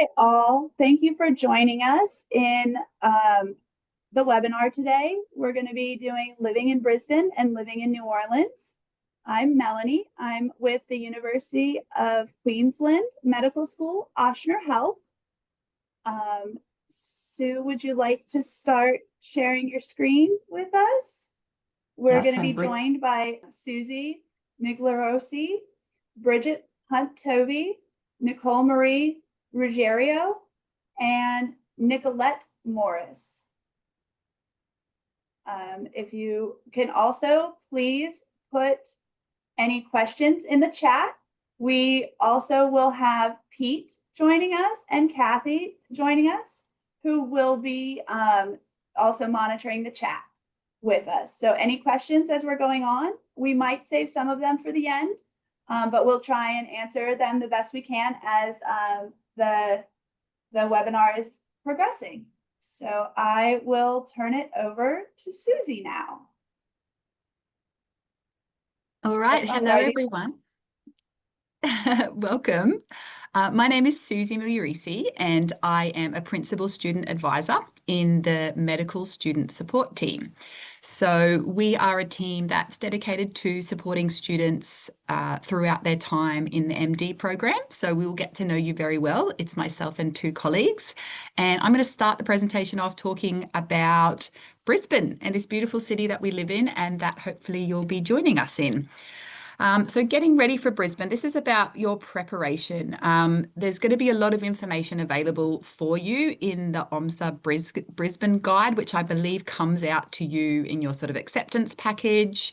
Hi, all. Thank you for joining us in the webinar today. We're going to be doing living in Brisbane and living in New Orleans. I'm Melanie. I'm with the University of Queensland Medical School, Ochsner Health. Sue, would you like to start sharing your screen with us? We're going to be joined by Susie Migliorisi, Bridget Hunt-Tobey, Nicole Ruggiero, and Nicolette Morris. If you can also please put any questions in the chat. We also will have Pete joining us and Kathy joining us, who will be also monitoring the chat with us. So any questions as we're going on, we might save some of them for the end, but we'll try and answer them the best we can as the webinar is progressing. So I will turn it over to Susie now. All right. Hello, everyone. Welcome. My name is Susie Migliorisi, and I am a principal student advisor in the medical student support team. So we are a team that's dedicated to supporting students throughout their time in the MD program. So we will get to know you very well. It's myself and two colleagues. And I'm going to start the presentation off talking about Brisbane and this beautiful city that we live in and that hopefully you'll be joining us in. So getting ready for Brisbane, this is about your preparation. There's going to be a lot of information available for you in the OMSA Brisbane guide, which I believe comes out to you in your sort of acceptance package.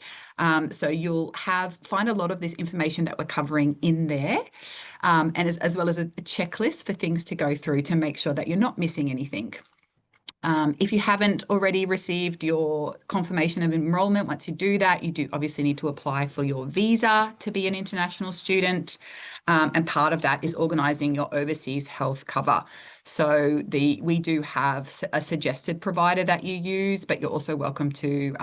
So you'll find a lot of this information that we're covering in there, and as well as a checklist for things to go through to make sure that you're not missing anything. If you haven't already received your confirmation of enrollment, once you do that, you do obviously need to apply for your visa to be an international student. And part of that is organising your overseas health cover. So we do have a suggested provider that you use, but you're also welcome to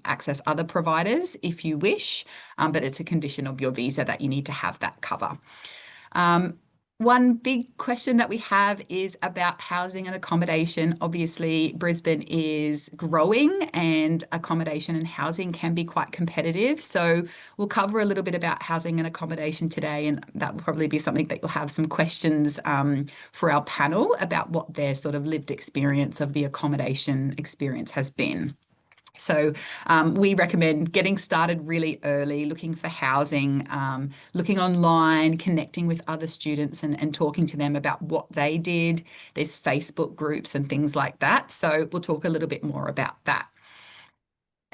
access other providers if you wish. But it's a condition of your visa that you need to have that cover. One big question that we have is about housing and accommodation. Obviously, Brisbane is growing and accommodation and housing can be quite competitive. So we'll cover a little bit about housing and accommodation today, and that will probably be something that you'll have some questions for our panel about what their sort of lived experience of the accommodation experience has been. So we recommend getting started really early, looking for housing, looking online, connecting with other students and talking to them about what they did. There's Facebook groups and things like that. So we'll talk a little bit more about that.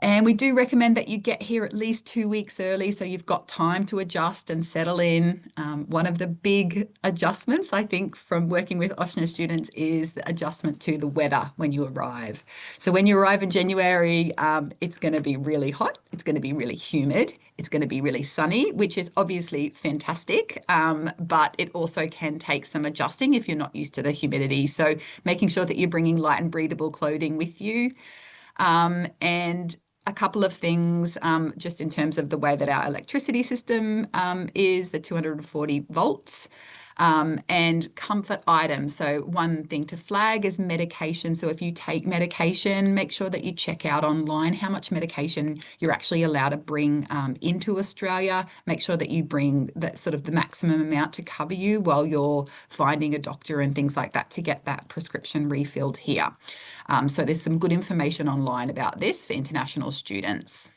And we do recommend that you get here at least 2 weeks early so you've got time to adjust and settle in. One of the big adjustments, I think, from working with Ochsner students is the adjustment to the weather when you arrive. So when you arrive in January, it's going to be really hot. It's going to be really humid. It's going to be really sunny, which is obviously fantastic, but it also can take some adjusting if you're not used to the humidity. So making sure that you're bringing light and breathable clothing with you. And a couple of things just in terms of the way that our electricity system is, the 240 volts, and comfort items. So one thing to flag is medication. So if you take medication, make sure that you check out online how much medication you're actually allowed to bring into Australia. Make sure that you bring that sort of the maximum amount to cover you while you're finding a doctor and things like that to get that prescription refilled here. So there's some good information online about this for international students.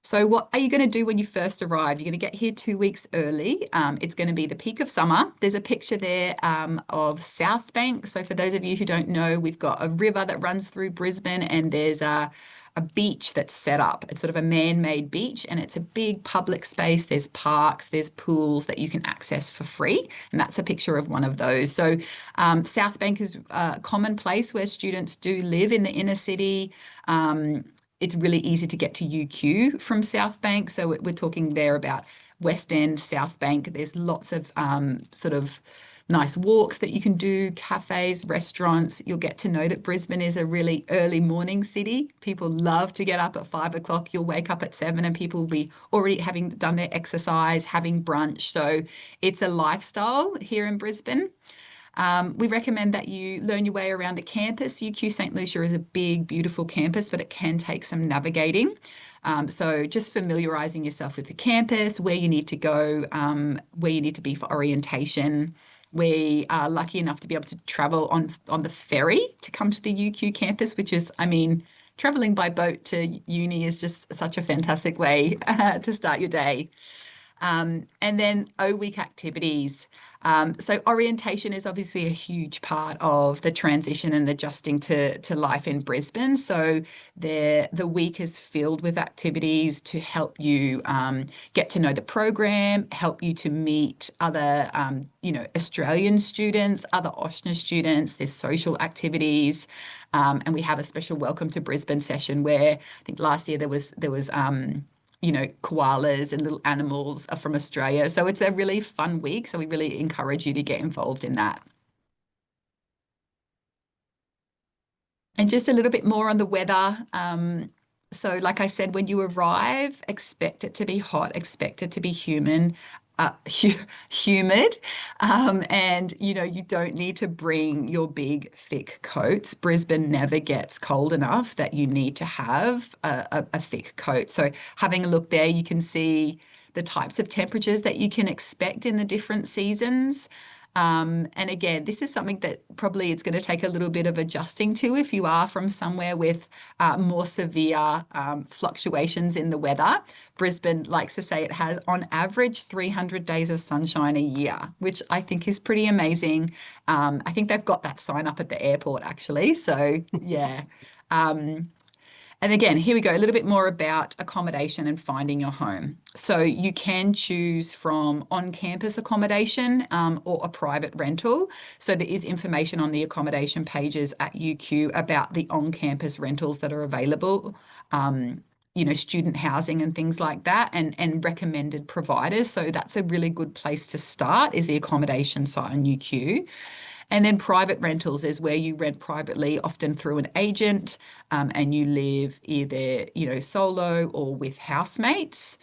So what are you going to do when you first arrive? You're going to get here 2 weeks early. It's going to be the peak of summer. There's a picture there of South Bank. So for those of you who don't know, we've got a river that runs through Brisbane and there's a beach that's set up. It's sort of a man-made beach and it's a big public space. There's parks, there's pools that you can access for free. And that's a picture of one of those. So South Bank is a common place where students do live in the inner city. It's really easy to get to UQ from South Bank. So we're talking there about West End, South Bank. There's lots of sort of nice walks that you can do, cafes, restaurants. You'll get to know that Brisbane is a really early morning city. People love to get up at 5 o'clock. You'll wake up at 7 and people will be already having done their exercise, having brunch. So it's a lifestyle here in Brisbane. We recommend that you learn your way around the campus. UQ St. Lucia is a big, beautiful campus, but it can take some navigating. So just familiarizing yourself with the campus, where you need to go, where you need to be for orientation. We are lucky enough to be able to travel on the ferry to come to the UQ campus, which is, I mean, traveling by boat to uni is just such a fantastic way to start your day. And then O-Week activities. So orientation is obviously a huge part of the transition and adjusting to life in Brisbane. So the week is filled with activities to help you get to know the program, help you to meet other Australian students, other Ochsner students. There's social activities. And we have a special welcome to Brisbane session where I think last year there was koalas and little animals are from Australia. So it's a really fun week. So we really encourage you to get involved in that. And just a little bit more on the weather. So like I said, when you arrive, expect it to be hot, expect it to be humid. And you don't need to bring your big thick coats. Brisbane never gets cold enough that you need to have a thick coat. So having a look there, you can see the types of temperatures that you can expect in the different seasons. And again, this is something that probably it's going to take a little bit of adjusting to if you are from somewhere with more severe fluctuations in the weather. Brisbane likes to say it has, on average, 300 days of sunshine a year, which I think is pretty amazing. I think they've got that sign up at the airport, actually. So, yeah. And again, here we go, a little bit more about accommodation and finding your home. So you can choose from on-campus accommodation or a private rental. So there is information on the accommodation pages at UQ about the on-campus rentals that are available, student housing and things like that, and recommended providers. So that's a really good place to start, is the accommodation site on UQ. And then private rentals is where you rent privately, often through an agent, and you live either, solo or with housemates.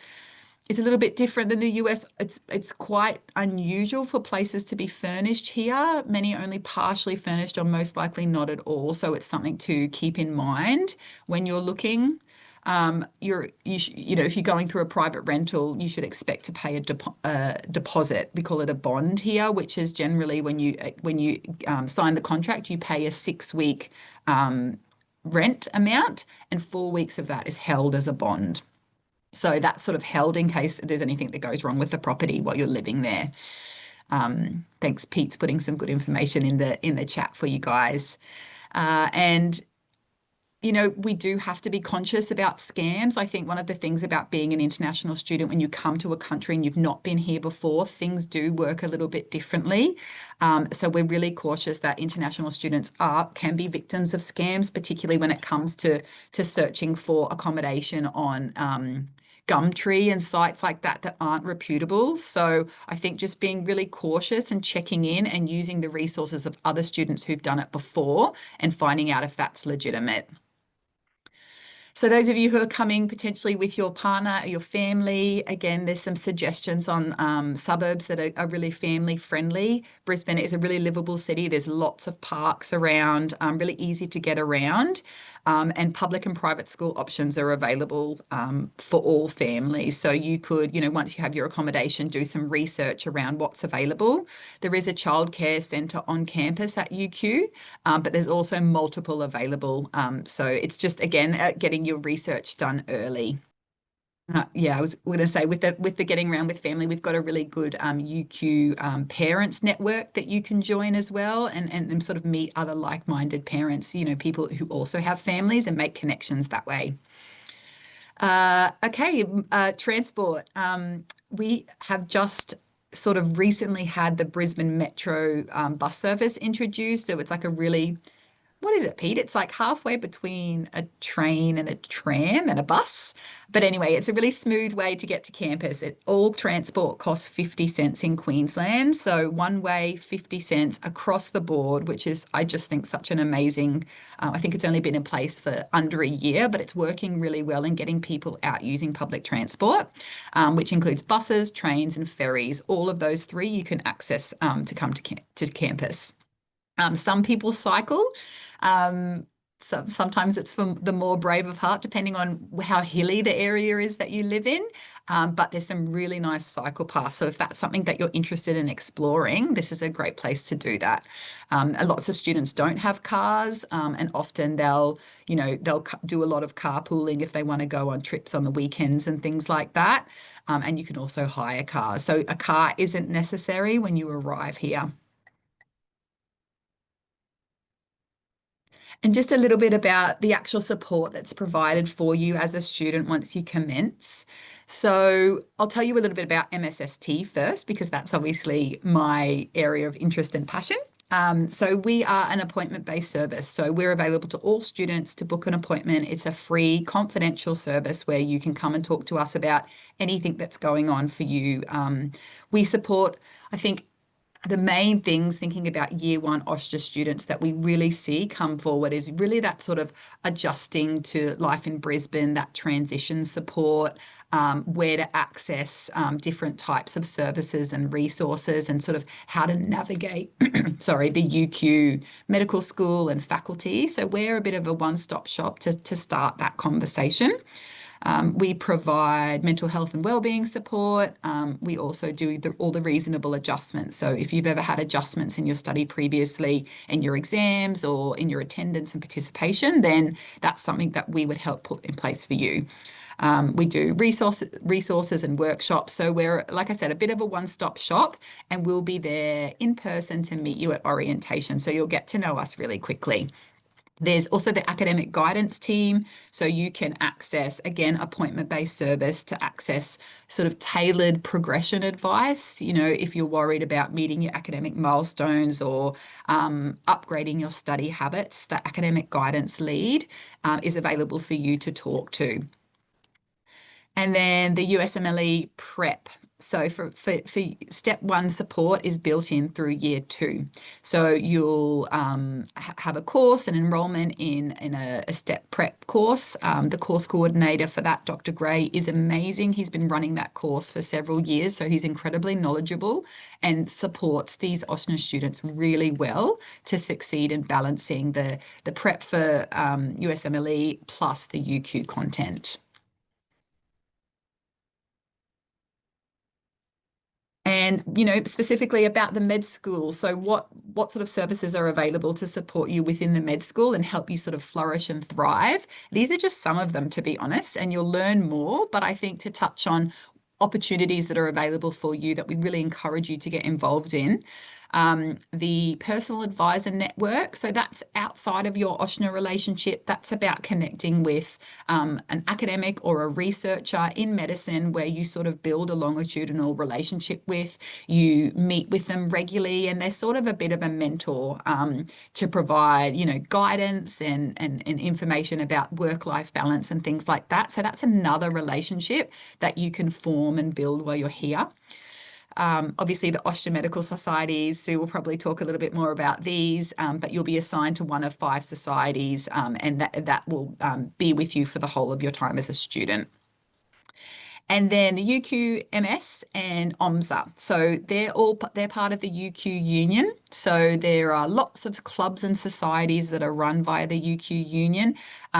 It's a little bit different than the US. It's quite unusual for places to be furnished here. Many only partially furnished or most likely not at all. So it's something to keep in mind when you're looking. If you're going through a private rental, you should expect to pay a deposit. We call it a bond here, which is generally when you sign the contract, you pay a 6-week rent amount, and 4 weeks of that is held as a bond. So that's sort of held in case there's anything that goes wrong with the property while you're living there. Thanks, Pete's putting some good information in the chat for you guys. And we do have to be conscious about scams. I think one of the things about being an international student, when you come to a country and you've not been here before, things do work a little bit differently. So we're really cautious that international students can be victims of scams, particularly when it comes to searching for accommodation on Gumtree and sites like that aren't reputable. So I think just being really cautious and checking in and using the resources of other students who've done it before and finding out if that's legitimate. So those of you who are coming potentially with your partner or your family, again, there's some suggestions on suburbs that are really family friendly. Brisbane is a really livable city. There's lots of parks around, really easy to get around. And public and private school options are available for all families. So you could, once you have your accommodation, do some research around what's available. There is a childcare centre on campus at UQ, but there's also multiple available. So it's just, again, getting your research done early. I was going to say with the getting around with family, we've got a really good UQ parents network that you can join as well, and sort of meet other like-minded parents, people who also have families, and make connections that way. Transport. We have just sort of recently had the Brisbane Metro bus service introduced, so it's like a really what is it, Pete? It's like halfway between a train and a tram and a bus. But anyway, it's a really smooth way to get to campus. All transport costs 50 cents in Queensland. So one way, 50 cents across the board, which is, I just think, such an amazing, I think it's only been in place for under a year, but it's working really well in getting people out using public transport, which includes buses, trains, and ferries. All of those three you can access to come to campus. Some people cycle. So sometimes it's for the more brave of heart, depending on how hilly the area is that you live in. But there's some really nice cycle paths. So if that's something that you're interested in exploring, this is a great place to do that. Lots of students don't have cars, and often they'll do a lot of carpooling if they want to go on trips on the weekends and things like that. And you can also hire cars. So a car isn't necessary when you arrive here. And just a little bit about the actual support that's provided for you as a student once you commence. So I'll tell you a little bit about MSST first, because that's obviously my area of interest and passion. So we are an appointment-based service. So we're available to all students to book an appointment. It's a free, confidential service where you can come and talk to us about anything that's going on for you. We support, I think, the main things thinking about year one Ochsner students that we really see come forward is really that sort of adjusting to life in Brisbane, that transition support, where to access different types of services and resources, and sort of how to navigate, sorry, the UQ medical school and faculty. So we're a bit of a one-stop shop to start that conversation. We provide mental health and wellbeing support. We also do all the reasonable adjustments. So if you've ever had adjustments in your study previously, in your exams or in your attendance and participation, then that's something that we would help put in place for you. We do resources and workshops. So we're, like I said, a bit of a one-stop shop, and we'll be there in person to meet you at orientation. So you'll get to know us really quickly. There's also the academic guidance team. So you can access, again, appointment-based service to access sort of tailored progression advice. If you're worried about meeting your academic milestones or upgrading your study habits, the academic guidance lead is available for you to talk to. And then the USMLE prep. So for step one, support is built in through year two. So you'll have a course, an enrollment in a step prep course. The course coordinator for that, Dr. Gray, is amazing. He's been running that course for several years, so he's incredibly knowledgeable and supports these Ochsner students really well to succeed in balancing the prep for USMLE plus the UQ content. And, specifically about the med school. So what sort of services are available to support you within the med school and help you sort of flourish and thrive? These are just some of them, to be honest, and you'll learn more. But I think to touch on opportunities that are available for you that we really encourage you to get involved in. The personal advisor network. So that's outside of your Ochsner relationship. That's about connecting with an academic or a researcher in medicine where you sort of build a longitudinal relationship with. You meet with them regularly, and they're sort of a bit of a mentor to provide, guidance and information about work-life balance and things like that. So that's another relationship that you can form and build while you're here. Obviously, the Ochsner Medical Societies, Sue will probably talk a little bit more about these, but you'll be assigned to one of 5 societies, and that will be with you for the whole of your time as a student. And then the UQ-MS and OMSA. So they're part of the UQ Union. So there are lots of clubs and societies that are run via the UQ Union.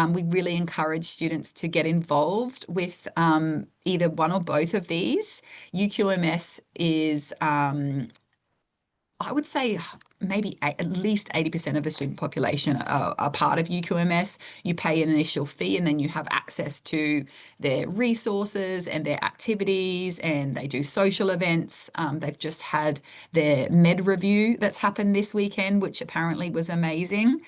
We really encourage students to get involved with either one or both of these. UQ-MS is I would say maybe at least 80% of the student population are part of UQMS. You pay an initial fee, and then you have access to their resources and their activities, and they do social events. They've just had their med review that's happened this weekend, which apparently was amazing.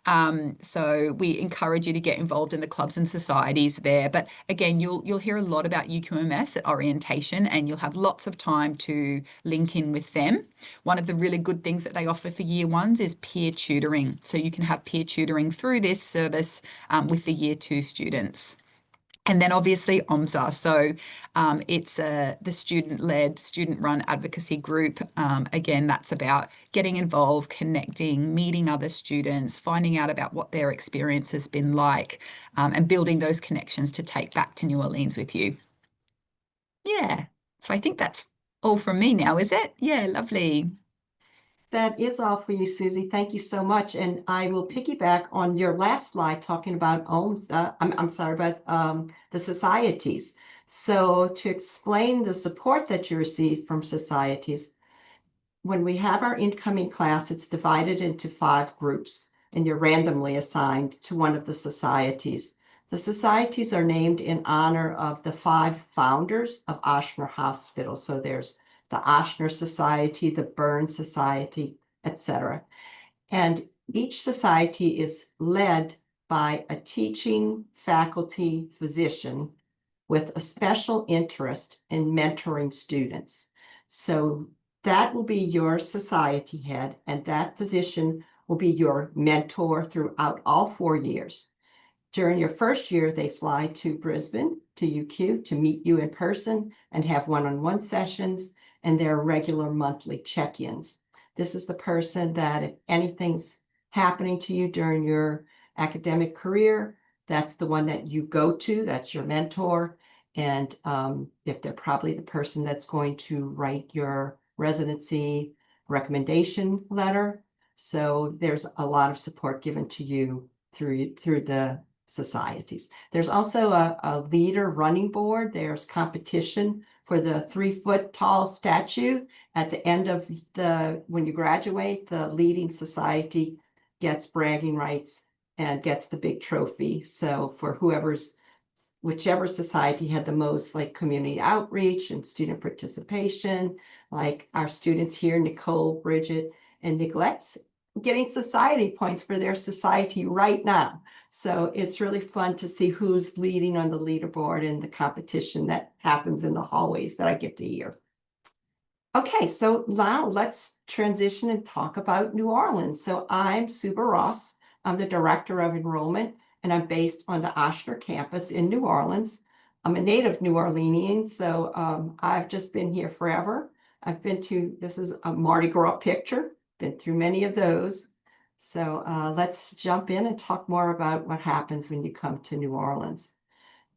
So we encourage you to get involved in the clubs and societies there. But again, you'll hear a lot about UQMS at orientation, and you'll have lots of time to link in with them. One of the really good things that they offer for year ones is peer tutoring. So you can have peer tutoring through this service with the year 2 students. And then obviously OMSA. So it's the student-led, student-run advocacy group. Again, that's about getting involved, connecting, meeting other students, finding out about what their experience has been like, and building those connections to take back to New Orleans with you. Yeah. So I think that's all from me now, is it? Yeah, lovely. That is all for you, Susie. Thank you so much. And I will piggyback on your last slide talking about OMS. I'm sorry, about the societies. So to explain the support that you receive from societies, when we have our incoming class, it's divided into 5 groups, and you're randomly assigned to one of the societies. The societies are named in honor of the 5 founders of Ochsner Hospital. So there's the Ochsner Society, the Burn Society, etc. And each society is led by a teaching faculty physician with a special interest in mentoring students. So that will be your society head, and that physician will be your mentor throughout all 4 years. During your first year, they fly to Brisbane, to UQ, to meet you in person and have one-on-one sessions, and their regular monthly check-ins. This is the person that if anything's happening to you during your academic career, that's the one that you go to, that's your mentor. And if they're probably the person that's going to write your residency recommendation letter. So there's a lot of support given to you through the societies. There's also a leader running board. There's competition for the 3-foot tall statue. At the end of when you graduate, the leading society gets bragging rights and gets the big trophy. So for whichever society had the most like community outreach and student participation, like our students here, Nicole, Bridget, and Nicolette's getting society points for their society right now. So it's really fun to see who's leading on the leaderboard and the competition that happens in the hallways that I get to hear. Okay, so now let's transition and talk about New Orleans. So I'm Sue Barosse. I'm the director of enrollment, and I'm based on the Ochsner campus in New Orleans. I'm a native New Orleanian, so I've just been here forever. This is a Mardi Gras picture, been through many of those. So let's jump in and talk more about what happens when you come to New Orleans.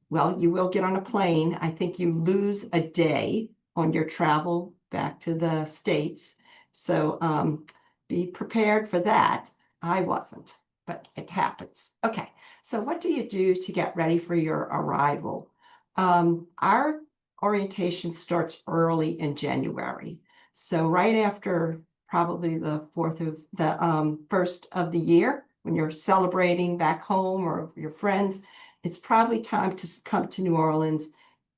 Well, you will get on a plane. I think you lose a day on your travel back to the States. So be prepared for that. I wasn't, but it happens. Okay, so what do you do to get ready for your arrival? Our orientation starts early in January. So right after probably the 1st of the year, when you're celebrating back home or your friends, it's probably time to come to New Orleans,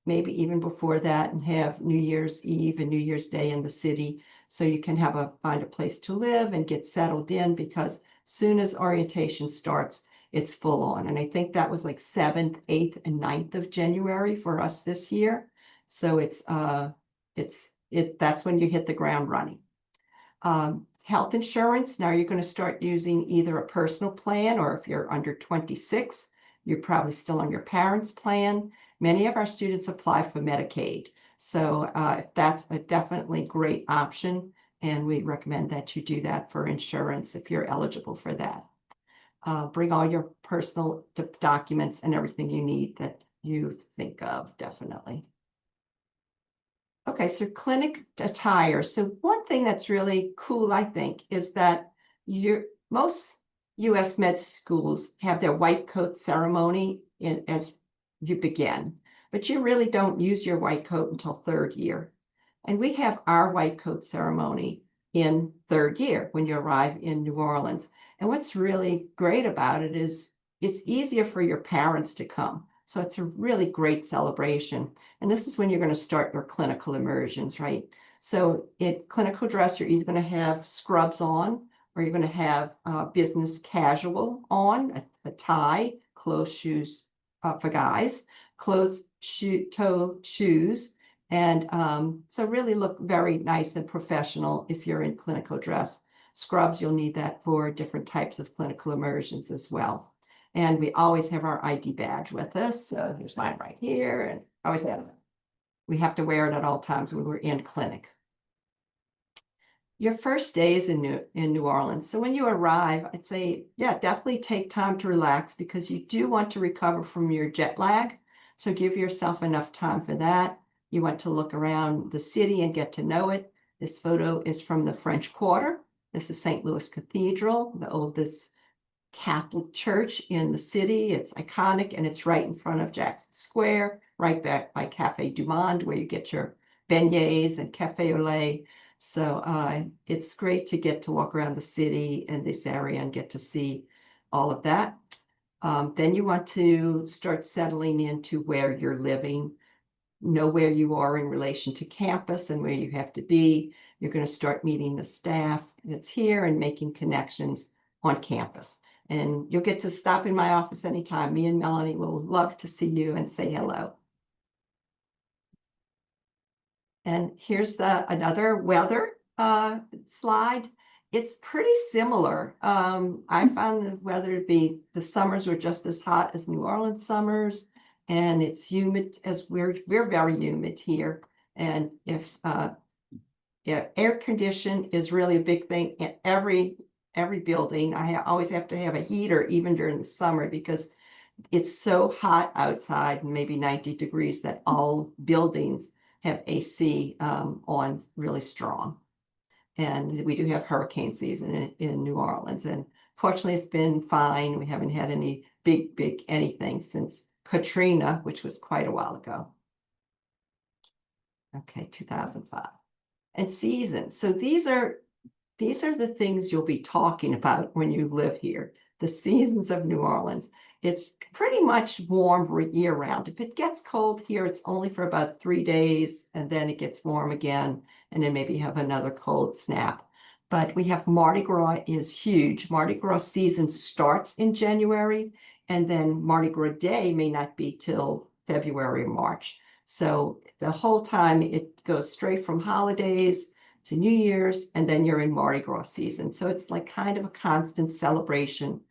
maybe even before that, and have New Year's Eve and New Year's Day in the city, so you can find a place to live and get settled in, because soon as orientation starts, it's full on. And I think that was like 7th, 8th, and 9th of January for us this year. So that's when you hit the ground running. Health insurance, now you're going to start using either a personal plan, or if you're under 26, you're probably still on your parents' plan. Many of our students apply for Medicaid. So that's a definitely great option, and we recommend that you do that for insurance if you're eligible for that. Bring all your personal documents and everything you need that you think of, definitely. Okay, so clinic attire. So one thing that's really cool, I think, is that most U.S. med schools have their white coat ceremony as you begin, but you really don't use your white coat until 3rd year. And we have our white coat ceremony in 3rd year when you arrive in New Orleans. And what's really great about it is it's easier for your parents to come. So it's a really great celebration. And this is when you're going to start your clinical immersions, right? So in clinical dress, you're either going to have scrubs on, or you're going to have business casual on, a tie, closed shoes for guys, toe shoes. And so really look very nice and professional if you're in clinical dress. Scrubs, you'll need that for different types of clinical immersions as well. And we always have our ID badge with us. So here's mine right here, and always have it. We have to wear it at all times when we're in clinic. Your first day is in New Orleans. So when you arrive, I'd say, yeah, definitely take time to relax because you do want to recover from your jet lag. So give yourself enough time for that. You want to look around the city and get to know it. This photo is from the French Quarter. This is St. Louis Cathedral, the oldest Catholic church in the city. It's iconic, and it's right in front of Jackson Square, right back by Cafe du Monde, where you get your beignets and cafe au lait. So it's great to get to walk around the city and this area and get to see all of that. Then you want to start settling into where you're living, know where you are in relation to campus and where you have to be. You're going to start meeting the staff that's here and making connections on campus. And you'll get to stop in my office anytime. Me and Melanie will love to see you and say hello. And here's another weather slide. It's pretty similar. I found the weather to be, the summers were just as hot as New Orleans summers, and it's humid as we're very humid here. And if yeah, air condition is really a big thing in every building. I always have to have a heater even during the summer because it's so hot outside, maybe 90 degrees, that all buildings have AC on really strong. And we do have hurricane season in New Orleans. And fortunately, it's been fine. We haven't had any big anything since Katrina, which was quite a while ago. Okay, 2005. And seasons. So these are the things you'll be talking about when you live here. The seasons of New Orleans. It's pretty much warm year round. If it gets cold here, it's only for about 3 days, and then it gets warm again, and then maybe have another cold snap. But we have Mardi Gras is huge. Mardi Gras season starts in January, and then Mardi Gras Day may not be till February or March. So the whole time it goes straight from holidays to New Year's, and then you're in Mardi Gras season. So it's like kind of a constant celebration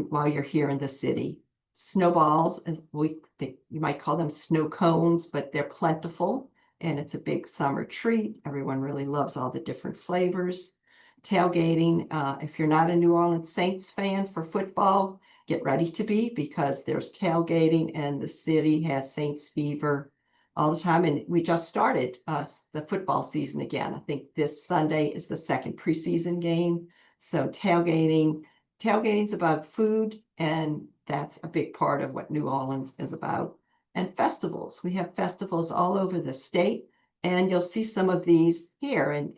while you're here in the city. Snowballs, you might call them snow cones, but they're plentiful, and it's a big summer treat. Everyone really loves all the different flavors. Tailgating, if you're not a New Orleans Saints fan for football, get ready to be, because there's tailgating and the city has Saints fever all the time. And we just started the football season again. I think this Sunday is the second preseason game. So tailgating's about food, and that's a big part of what New Orleans is about. And festivals. We have festivals all over the state, and you'll see some of these here. And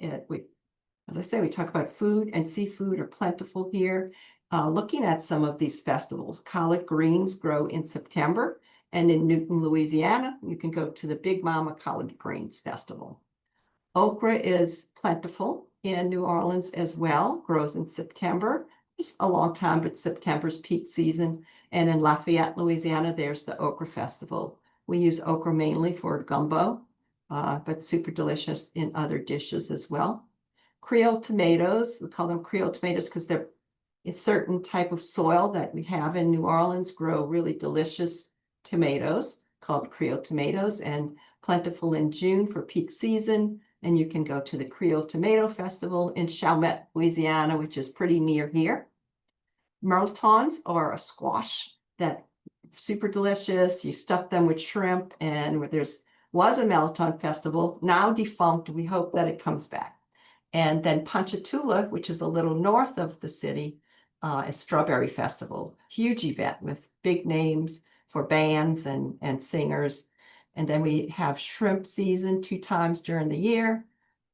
as I say, we talk about food, and seafood are plentiful here. Looking at some of these festivals, collard greens grow in September, and in Newton, Louisiana, you can go to the Big Mama Collard Greens Festival. Okra is plentiful in New Orleans as well, grows in September. It's a long time, but September's peak season. And in Lafayette, Louisiana, there's the Okra Festival. We use okra mainly for gumbo, but super delicious in other dishes as well. Creole tomatoes, we call them Creole tomatoes because they're a certain type of soil that we have in New Orleans grow really delicious tomatoes called Creole tomatoes, and plentiful in June for peak season. And you can go to the Creole Tomato Festival in Chalmette, Louisiana, which is pretty near here. Mirletons are a squash that super delicious. You stuff them with shrimp, and was a Mirleton festival, now defunct. We hope that it comes back. And then Ponchatoula, which is a little north of the city, a strawberry festival, huge event with big names for bands and singers. And then we have shrimp season 2 times during the year.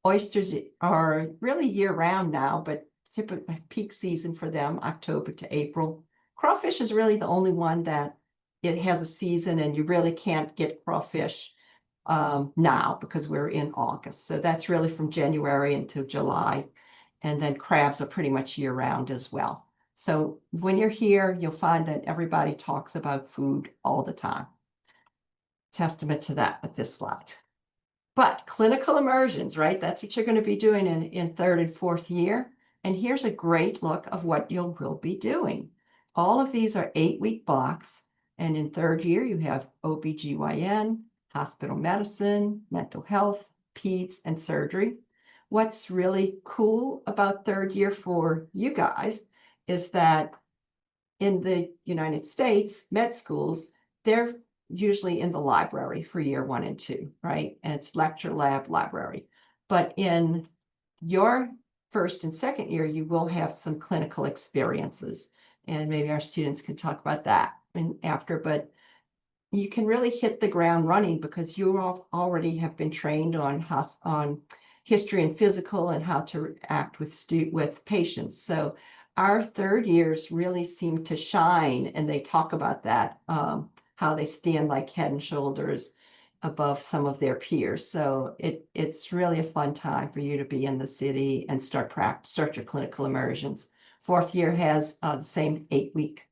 Oysters are really year round now, but typically peak season for them, October to April. Crawfish is really the only one that it has a season, and you really can't get crawfish now because we're in August. So that's really from January until July. And then crabs are pretty much year round as well. So when you're here, you'll find that everybody talks about food all the time. Testament to that with this slide. But clinical immersions, right? That's what you're going to be doing in third and fourth year. And here's a great look of what you will be doing. All of these are 8-week blocks. And in third year, you have OBGYN, hospital medicine, mental health, peds, and surgery. What's really cool about third year for you guys is that in the United States, med schools, they're usually in the library for year 1 and 2, right? And it's lecture, lab, library. But in your first and second year, you will have some clinical experiences. And maybe our students can talk about that after, but you can really hit the ground running because you all already have been trained on history and physical and how to act with patients. So our third years really seem to shine, and they talk about that, how they stand like head and shoulders above some of their peers. So it's really a fun time for you to be in the city and start your clinical immersions. Fourth year has the same 8-week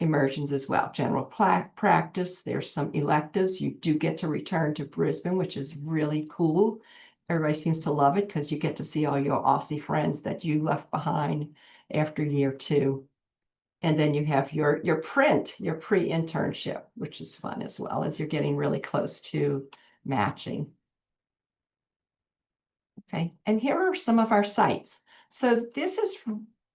immersions as well. General practice, there's some electives. You do get to return to Brisbane, which is really cool. Everybody seems to love it because you get to see all your Aussie friends that you left behind after year 2. And then you have your pre-internship, which is fun as well, as you're getting really close to matching. Okay, and here are some of our sites. So this is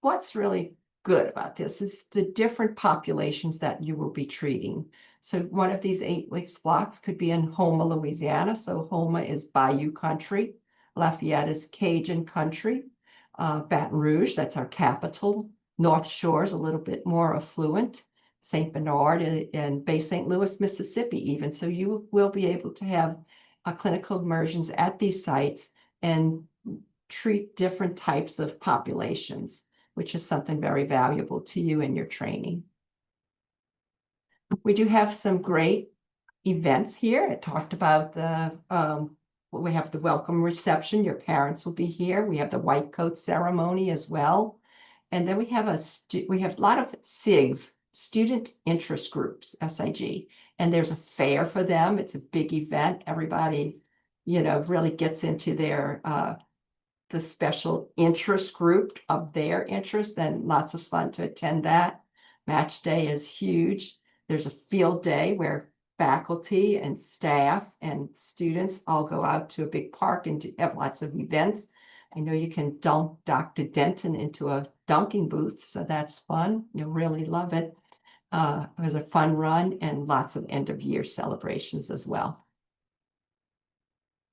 what's really good about this is the different populations that you will be treating. So one of these 8-week blocks could be in Houma, Louisiana. So Houma is Bayou country. Lafayette is Cajun country. Baton Rouge, that's our capital. North Shore is a little bit more affluent. St. Bernard and Bay St. Louis, Mississippi even. So you will be able to have clinical immersions at these sites and treat different types of populations, which is something very valuable to you in your training. We do have some great events here. I talked about we have the welcome reception. Your parents will be here. We have the white coat ceremony as well. And then we have a lot of SIGs, student interest groups, SIG, and there's a fair for them. It's a big event. Everybody, really gets into the special interest group of their interest, and lots of fun to attend that. Match day is huge. There's a field day where faculty and staff and students all go out to a big park and have lots of events. I know you can dunk Dr. Denton into a dunking booth, so that's fun. You'll really love it. It was a fun run and lots of end-of-year celebrations as well.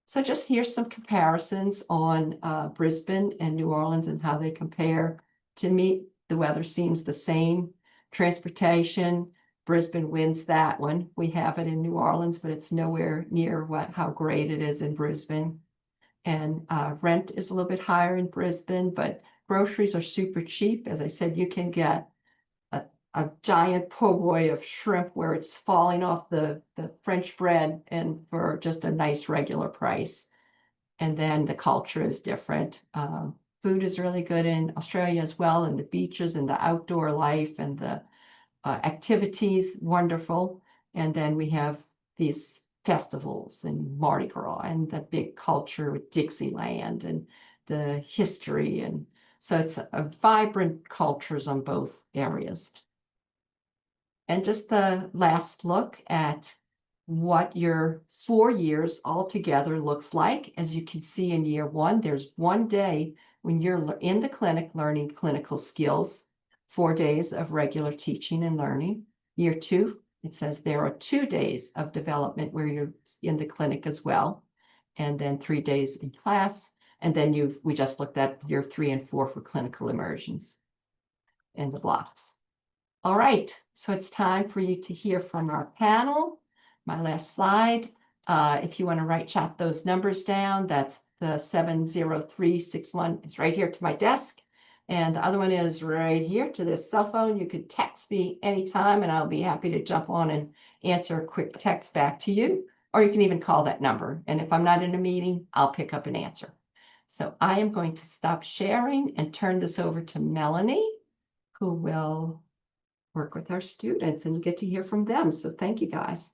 So just here's some comparisons on Brisbane and New Orleans and how they compare. To me, the weather seems the same. Transportation, Brisbane wins that one. We have it in New Orleans, but it's nowhere near how great it is in Brisbane. And rent is a little bit higher in Brisbane, but groceries are super cheap. As I said, you can get a giant po' boy of shrimp where it's falling off the French bread and for just a nice regular price. And then the culture is different. Food is really good in Australia as well, and the beaches and the outdoor life and the activities, wonderful. And then we have these festivals and Mardi Gras and the big culture with Dixieland and the history. And so it's a vibrant cultures on both areas. And just the last look at what your 4 years altogether looks like. As you can see in year 1, there's 1 day when you're in the clinic learning clinical skills, 4 days of regular teaching and learning. Year 2, it says there are 2 days of development where you're in the clinic as well, and then 3 days in class. And then we just looked at year 3 and 4 for clinical immersions and the blocks. All right, so it's time for you to hear from our panel. My last slide. If you want to jot those numbers down, that's the 70361. It's right here to my desk. And the other one is right here to this cell phone. You could text me anytime and I'll be happy to jump on and answer a quick text back to you. Or you can even call that number. And if I'm not in a meeting, I'll pick up and answer. So I am going to stop sharing and turn this over to Melanie, who will work with our students, and you get to hear from them. So thank you, guys.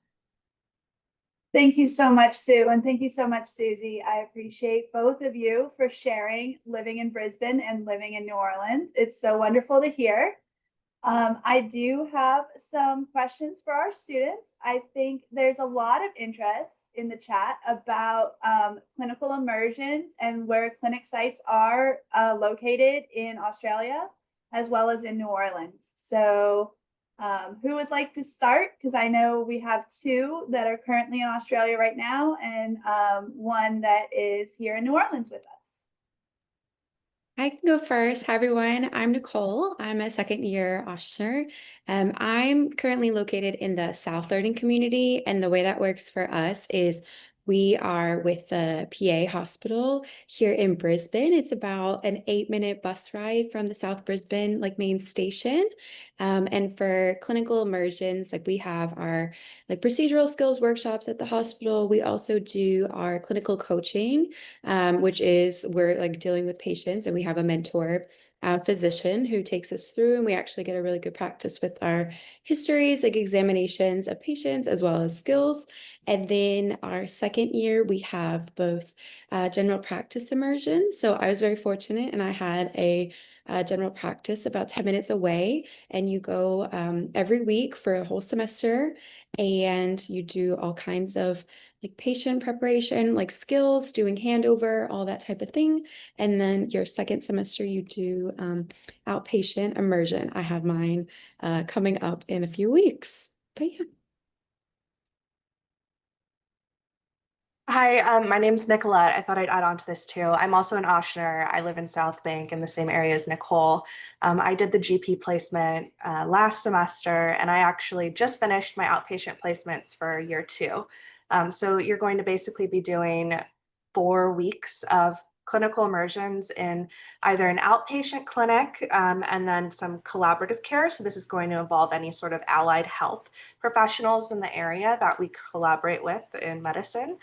Thank you so much, Sue, and thank you so much, Susie. I appreciate both of you for sharing living in Brisbane and living in New Orleans. It's so wonderful to hear. I do have some questions for our students. I think there's a lot of interest in the chat about clinical immersions and where clinic sites are located in Australia, as well as in New Orleans. So who would like to start? Because I know we have two that are currently in Australia right now and one that is here in New Orleans with us. I can go first. Hi, everyone. I'm Nicole. I'm a second year Ochsner. I'm currently located in the South Learning community, and the way that works for us is we are with the PA hospital here in Brisbane. It's about an 8-minute bus ride from the South Brisbane main station. And for clinical immersions, we have our procedural skills workshops at the hospital. We also do our clinical coaching, which is we're dealing with patients, and we have a mentor physician who takes us through, and we actually get a really good practice with our histories, examinations of patients as well as skills. And then our second year, we have both general practice immersion. So I was very fortunate, and I had a general practice about 10 minutes away, and you go every week for a whole semester, and you do all kinds of patient preparation, skills, doing handover, all that type of thing. And then your second semester, you do outpatient immersion. I have mine coming up in a few weeks. But yeah. Hi, my name's Nicolette. I thought I'd add on to this too. I'm also an Ochsner. I live in South Bank in the same area as Nicole. I did the GP placement last semester, and I actually just finished my outpatient placements for year 2. So you're going to basically be doing 4 weeks of clinical immersions in either an outpatient clinic and then some collaborative care. So this is going to involve any sort of allied health professionals in the area that we collaborate with in medicine.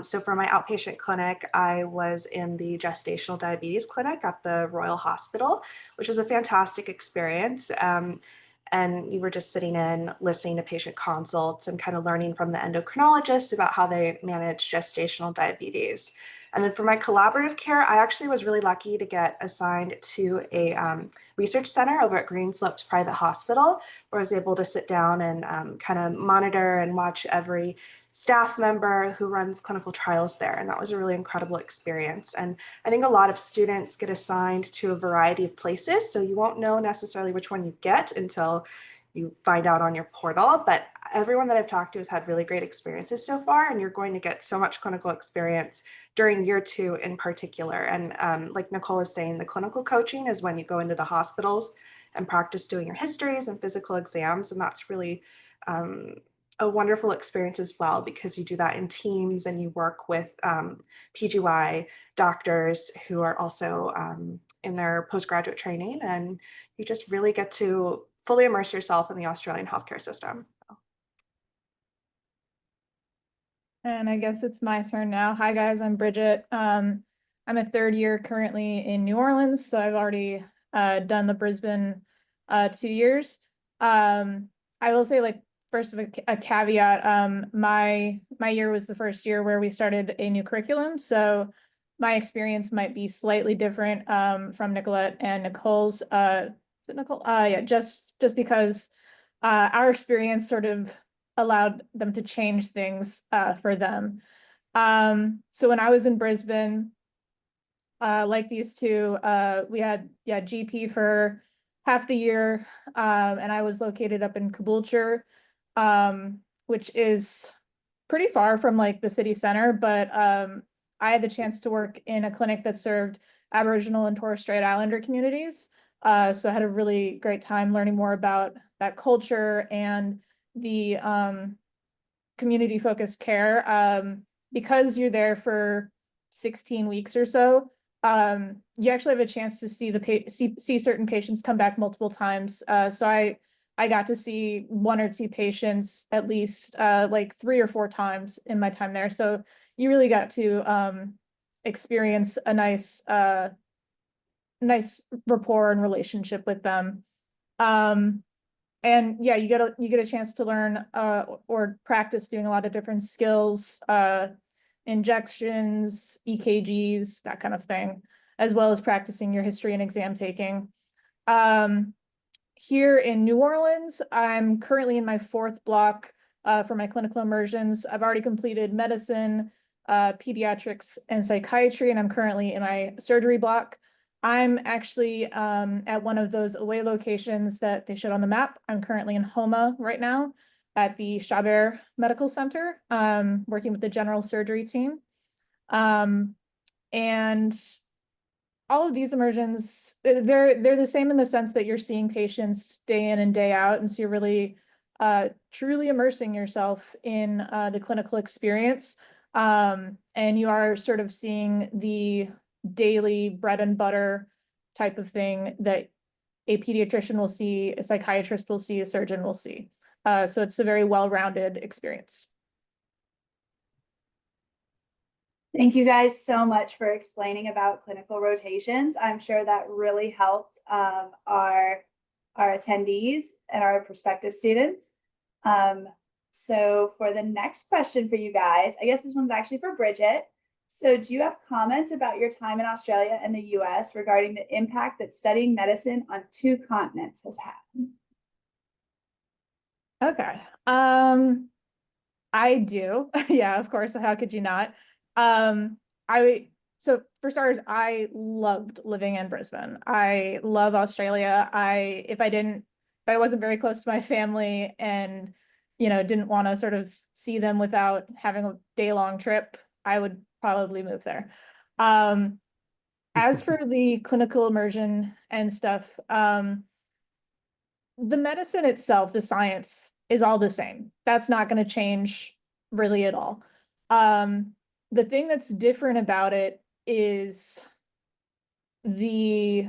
So for my outpatient clinic, I was in the gestational diabetes clinic at the Royal Hospital, which was a fantastic experience. And you were just sitting in, listening to patient consults and kind of learning from the endocrinologist about how they manage gestational diabetes. And then for my collaborative care, I actually was really lucky to get assigned to a research center over at Greenslopes Private Hospital, where I was able to sit down and kind of monitor and watch every staff member who runs clinical trials there. And that was a really incredible experience. And I think a lot of students get assigned to a variety of places, so you won't know necessarily which one you get until you find out on your portal. But everyone that I've talked to has had really great experiences so far, and you're going to get so much clinical experience during year 2 in particular. And like Nicole was saying, the clinical coaching is when you go into the hospitals and practice doing your histories and physical exams. And that's really a wonderful experience as well, because you do that in teams and you work with PGY doctors who are also in their postgraduate training, and you just really get to fully immerse yourself in the Australian healthcare system. And I guess it's my turn now. Hi guys, I'm Bridget. I'm a third year currently in New Orleans, so I've already done the Brisbane 2 years. I will say, first of a caveat, my year was the first year where we started a new curriculum, so my experience might be slightly different from Nicolette and Nicole's. Is it Nicole? Yeah, just because our experience sort of allowed them to change things for them. So when I was in Brisbane, like these two, we had GP for half the year, and I was located up in Caboolture, which is pretty far from the city center, but I had the chance to work in a clinic that served Aboriginal and Torres Strait Islander communities. So I had a really great time learning more about that culture and the community focused care. Because you're there for 16 weeks or so, you actually have a chance to see certain patients come back multiple times. So I got to see 1 or 2 patients at least 3 or 4 times in my time there. So you really got to experience a nice rapport and relationship with them. And yeah, you get a chance to learn or practice doing a lot of different skills, injections, EKGs, that kind of thing, as well as practicing your history and exam taking. Here in New Orleans, I'm currently in my 4th block for my clinical immersions. I've already completed medicine, pediatrics, and psychiatry, and I'm currently in my surgery block. I'm actually at one of those away locations that they showed on the map. I'm currently in Homa right now at the Chabert Medical Center, working with the general surgery team. And all of these immersions, they're the same in the sense that you're seeing patients day in and day out. And so you're really truly immersing yourself in the clinical experience. And you are sort of seeing the daily bread and butter type of thing that a pediatrician will see, a psychiatrist will see, a surgeon will see. So it's a very well-rounded experience. Thank you guys so much for explaining about clinical rotations. I'm sure that really helped our attendees and our prospective students. So for the next question for you guys, I guess this one's actually for Bridget. So do you have comments about your time in Australia and the US regarding the impact that studying medicine on 2 continents has had? Okay. I do. Yeah, of course. How could you not? So for starters, I loved living in Brisbane. I love Australia. If I wasn't very close to my family and, didn't want to sort of see them without having a day-long trip, I would probably move there. As for the clinical immersion and stuff, the medicine itself, the science is all the same. That's not going to change really at all. The thing that's different about it is the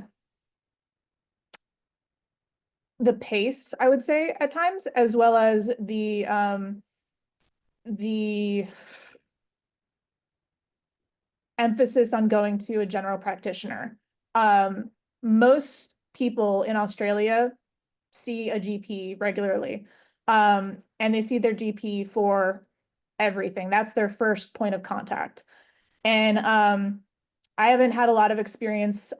pace, I would say, at times, as well as the emphasis on going to a general practitioner. Most people in Australia see a GP regularly, and they see their GP for everything. That's their first point of contact. And I haven't had a lot of experience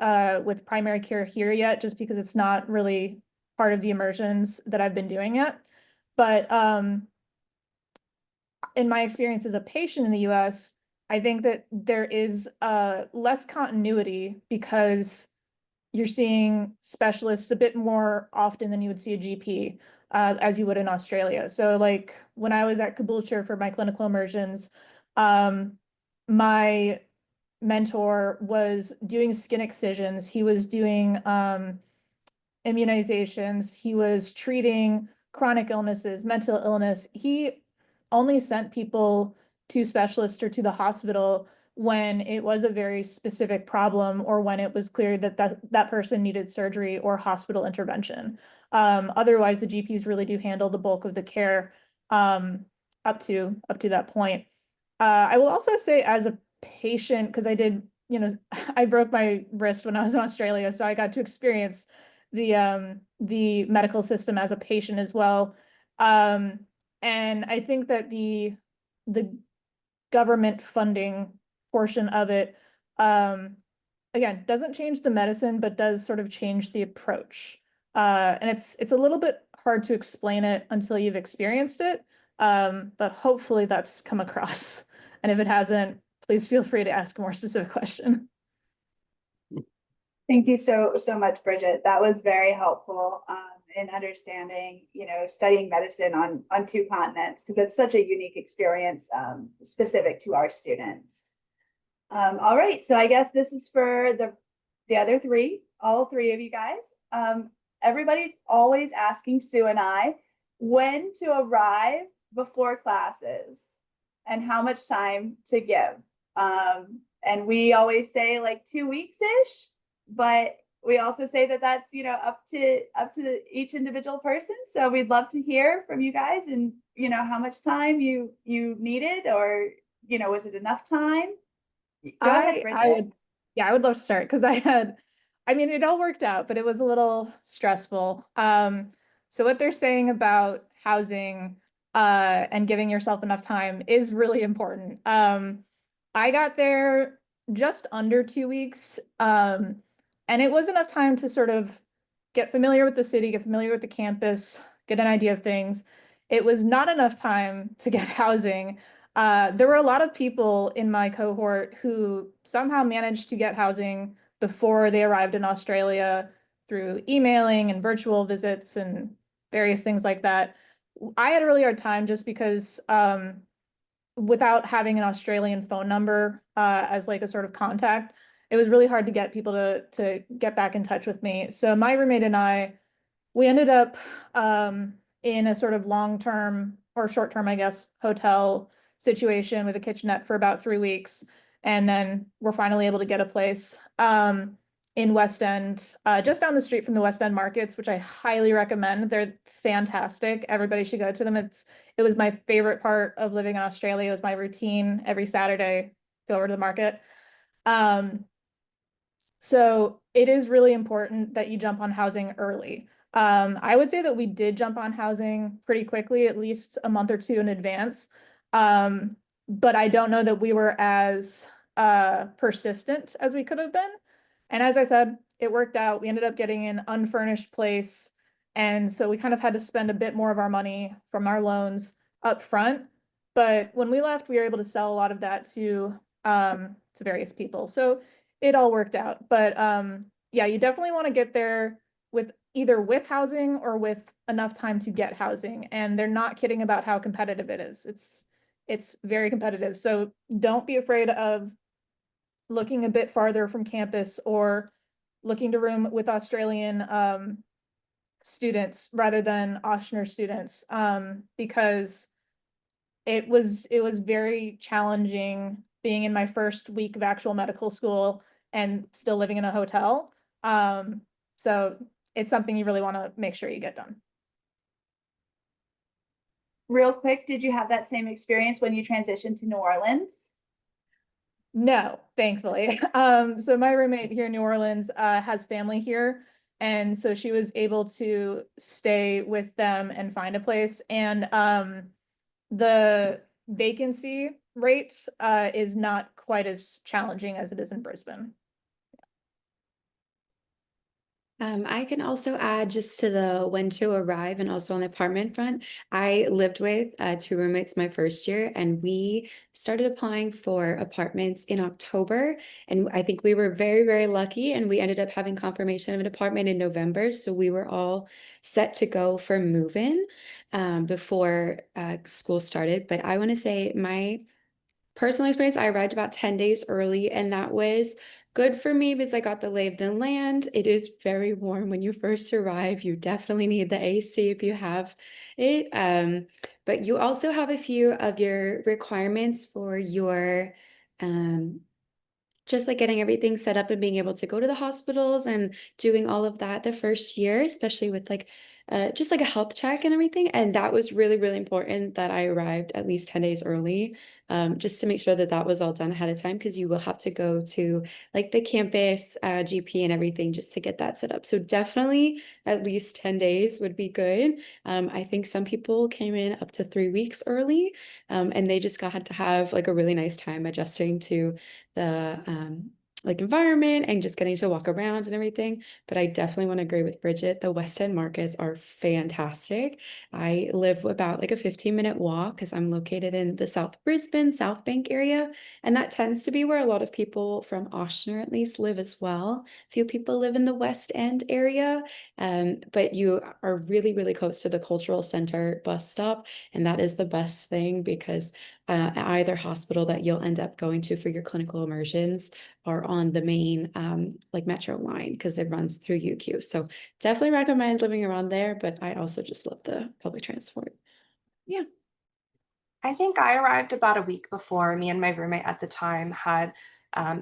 with primary care here yet, just because it's not really part of the immersions that I've been doing yet. But in my experience as a patient in the US, I think that there is less continuity because you're seeing specialists a bit more often than you would see a GP, as you would in Australia. So like when I was at Caboolture for my clinical immersions, my mentor was doing skin excisions. He was doing immunizations. He was treating chronic illnesses, mental illness. He only sent people to specialists or to the hospital when it was a very specific problem or when it was clear that that person needed surgery or hospital intervention. Otherwise, the GPs really do handle the bulk of the care up to that point. I will also say, as a patient, because I did, I broke my wrist when I was in Australia, so I got to experience the medical system as a patient as well. And I think that the government funding portion of it, again, doesn't change the medicine, but does sort of change the approach. And it's a little bit hard to explain it until you've experienced it, but hopefully that's come across. And if it hasn't, please feel free to ask a more specific question. Thank you so much, Bridget. That was very helpful in understanding, studying medicine on 2 continents, because it's such a unique experience specific to our students. All right, so I guess this is for the other 3, all 3 of you guys. Everybody's always asking Sue and I when to arrive before classes and how much time to give. And we always say like 2 weeks-ish, but we also say that that's, up to each individual person. So we'd love to hear from you guys and, how much time you needed, or, was it enough time? Go ahead, Bridget. I would love to start because I mean, it all worked out, but it was a little stressful. So what they're saying about housing and giving yourself enough time is really important. I got there just under 2 weeks, and it was enough time to sort of get familiar with the city, get familiar with the campus, get an idea of things. It was not enough time to get housing. There were a lot of people in my cohort who somehow managed to get housing before they arrived in Australia through emailing and virtual visits and various things like that. I had a really hard time just because without having an Australian phone number as like a sort of contact, it was really hard to get people to get back in touch with me. So my roommate and I, we ended up in a sort of long-term or short-term, I guess, hotel situation with a kitchenette for about 3 weeks. And then we're finally able to get a place in West End, just down the street from the West End markets, which I highly recommend. They're fantastic. Everybody should go to them. It was my favorite part of living in Australia. It was my routine every Saturday, go over to the market. So it is really important that you jump on housing early. I would say that we did jump on housing pretty quickly, at least a month or two in advance. But I don't know that we were as persistent as we could have been. And as I said, it worked out. We ended up getting an unfurnished place. And so we kind of had to spend a bit more of our money from our loans up front. But when we left, we were able to sell a lot of that to various people. So it all worked out. But yeah, you definitely want to get there with either with housing or with enough time to get housing. And they're not kidding about how competitive it is. It's very competitive. So don't be afraid of looking a bit farther from campus or looking to room with Australian students rather than Ochsner students, because it was very challenging being in my first week of actual medical school and still living in a hotel. So it's something you really want to make sure you get done. Real quick, did you have that same experience when you transitioned to New Orleans? No, thankfully. So my roommate here in New Orleans has family here. And so she was able to stay with them and find a place. And the vacancy rate is not quite as challenging as it is in Brisbane. I can also add just to the when to arrive and also on the apartment front. I lived with two roommates my first year, and we started applying for apartments in October. And I think we were very, very lucky, and we ended up having confirmation of an apartment in November. So we were all set to go for move-in before school started. But I want to say my personal experience, I arrived about 10 days early, and that was good for me because I got the lay of the land. It is very warm when you first arrive. You definitely need the AC if you have it. But you also have a few of your requirements for your just like getting everything set up and being able to go to the hospitals and doing all of that the first year, especially with like just like a health check and everything. And that was really, really important that I arrived at least 10 days early, just to make sure that that was all done ahead of time, because you will have to go to like the campus GP and everything just to get that set up. So definitely at least 10 days would be good. I think some people came in up to 3 weeks early, and they just had to have like a really nice time adjusting to the like environment and just getting to walk around and everything. But I definitely want to agree with Bridget. The West End markets are fantastic. I live about like a 15-minute walk because I'm located in the South Brisbane, South Bank area. And that tends to be where a lot of people from Ochsner at least live as well. Few people live in the West End area, but you are really, really close to the cultural center bus stop. And that is the best thing because either hospital that you'll end up going to for your clinical immersions are on the main like metro line because it runs through UQ. So definitely recommend living around there, but I also just love the public transport. Yeah. I think I arrived about a week before. Me and my roommate at the time had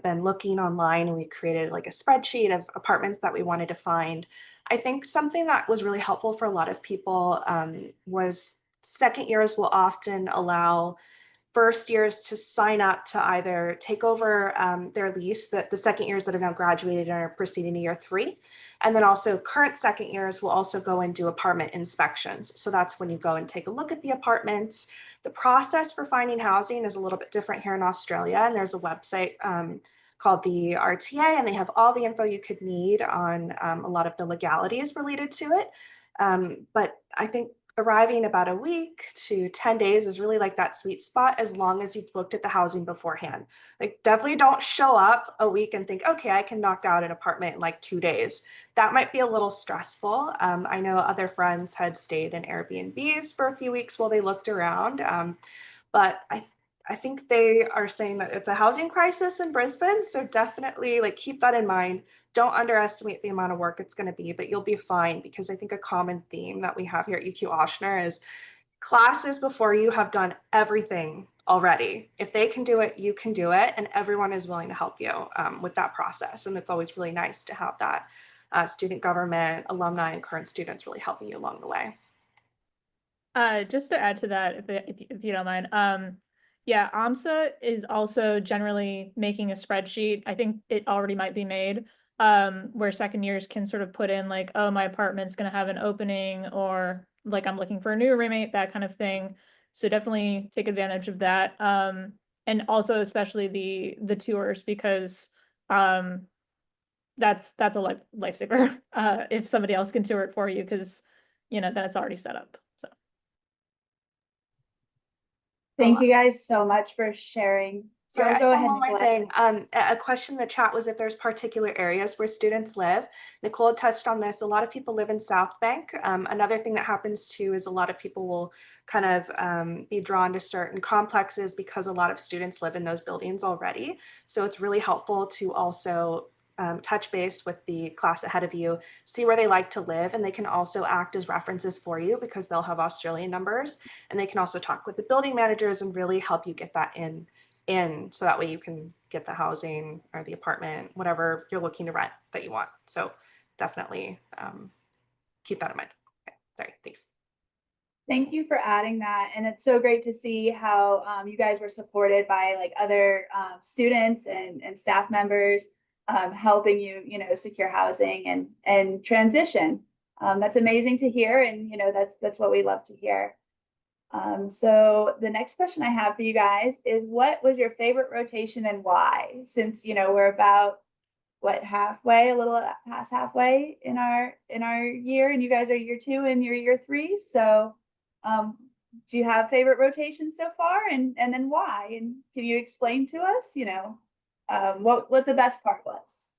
been looking online, and we created like a spreadsheet of apartments that we wanted to find. I think something that was really helpful for a lot of people was second years will often allow first years to sign up to either take over their lease, the second years that have now graduated and are proceeding to year 3. And then also current second years will also go and do apartment inspections. So that's when you go and take a look at the apartments. The process for finding housing is a little bit different here in Australia. And there's a website called the RTA, and they have all the info you could need on a lot of the legalities related to it. But I think arriving about a week to 10 days is really like that sweet spot, as long as you've looked at the housing beforehand. Like, definitely don't show up a week and think, okay, I can knock out an apartment in like 2 days. That might be a little stressful. I know other friends had stayed in Airbnbs for a few weeks while they looked around. But I think they are saying that it's a housing crisis in Brisbane. So definitely like keep that in mind. Don't underestimate the amount of work it's going to be, but you'll be fine, because I think a common theme that we have here at UQ-Ochsner is classes before you have done everything already. If they can do it, you can do it. And everyone is willing to help you with that process. And it's always really nice to have that student government, alumni, and current students really helping you along the way. Just to add to that, if you don't mind, yeah, AMSA is also generally making a spreadsheet. I think it already might be made, where second years can sort of put in like, oh, my apartment's going to have an opening, or like I'm looking for a new roommate, that kind of thing. So definitely take advantage of that. And also especially the tours, because that's a lifesaver if somebody else can tour it for you, because then it's already set up. So. Thank you guys so much for sharing. Sorry, I Go saw ahead, one more Nicolette. thing. A question in the chat was if there's particular areas where students live. Nicole touched on this. A lot of people live in South Bank. Another thing that happens too is a lot of people will kind of be drawn to certain complexes because a lot of students live in those buildings already. So it's really helpful to also touch base with the class ahead of you, see where they like to live, and they can also act as references for you because they'll have Australian numbers, and they can also talk with the building managers and really help you get that in so that way you can get the housing or the apartment, whatever you're looking to rent that you want. So definitely keep that in mind. Okay, sorry, thanks. Thank you for adding that. And it's so great to see how you guys were supported by like other students and staff members helping you, secure housing and transition. That's amazing to hear. And, that's what we love to hear. So the next question I have for you guys is, what was your favorite rotation and why? Since, we're about halfway, a little past halfway in our year, and you guys are year 2 and you're year 3. So do you have favorite rotations so far, and then why? And can you explain to us, what the best part was?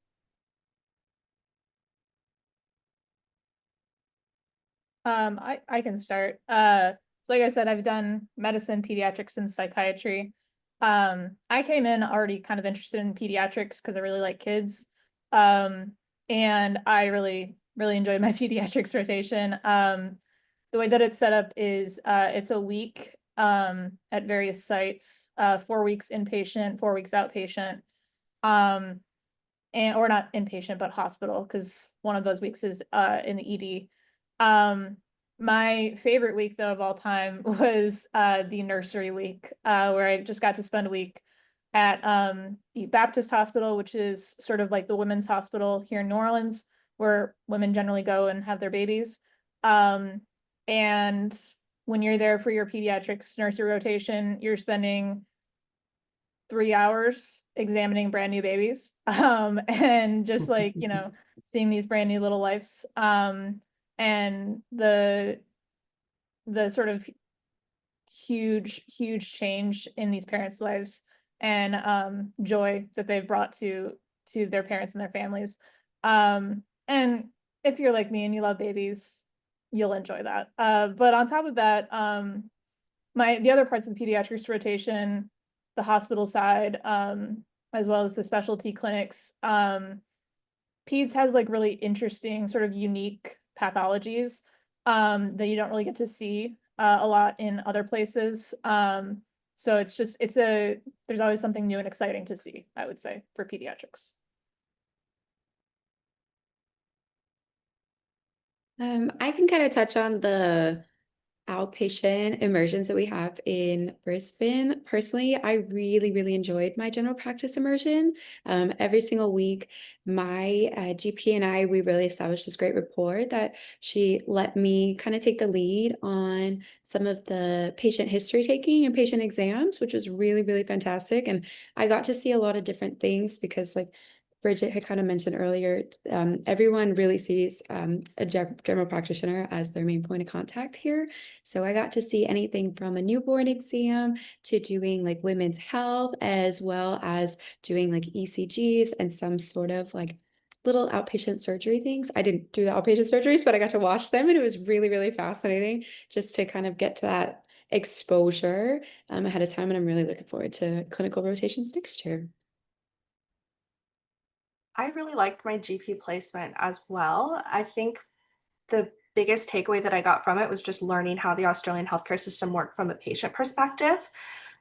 I can start. So like I said, I've done medicine, pediatrics, and psychiatry. I came in already kind of interested in pediatrics because I really like kids. And I really, really enjoyed my pediatrics rotation. The way that it's set up is it's a week at various sites, 4 weeks inpatient, 4 weeks outpatient. Or not inpatient, but hospital, because one of those weeks is in the ED. My favorite week though of all time was the nursery week, where I just got to spend a week at the Baptist Hospital, which is sort of like the women's hospital here in New Orleans, where women generally go and have their babies. And when you're there for your pediatrics nursery rotation, you're spending 3 hours examining brand new babies, and just like, seeing these brand new little lives, and the sort of huge change in these parents' lives, and joy that they've brought to their parents and their families. And if you're like me and you love babies, you'll enjoy that. But on top of that, the other parts of the pediatrics rotation, the hospital side, as well as the specialty clinics, peds has like really interesting, sort of unique pathologies that you don't really get to see a lot in other places. So there's always something new and exciting to see, I would say, for pediatrics. I can kind of touch on the outpatient immersions that we have in Brisbane. Personally, I really enjoyed my general practice immersion. Every single week, my GP and I, we really established this great rapport that she let me kind of take the lead on some of the patient history taking and patient exams, which was really fantastic. And I got to see a lot of different things because, like Bridget had kind of mentioned earlier, everyone really sees a general practitioner as their main point of contact here. So I got to see anything from a newborn exam to doing like women's health, as well as doing like ECGs and some sort of like little outpatient surgery things. I didn't do the outpatient surgeries, but I got to watch them, and it was really fascinating just to kind of get to that exposure ahead of time. And I'm really looking forward to clinical rotations next year. I really liked my GP placement as well. I think the biggest takeaway that I got from it was just learning how the Australian healthcare system worked from a patient perspective,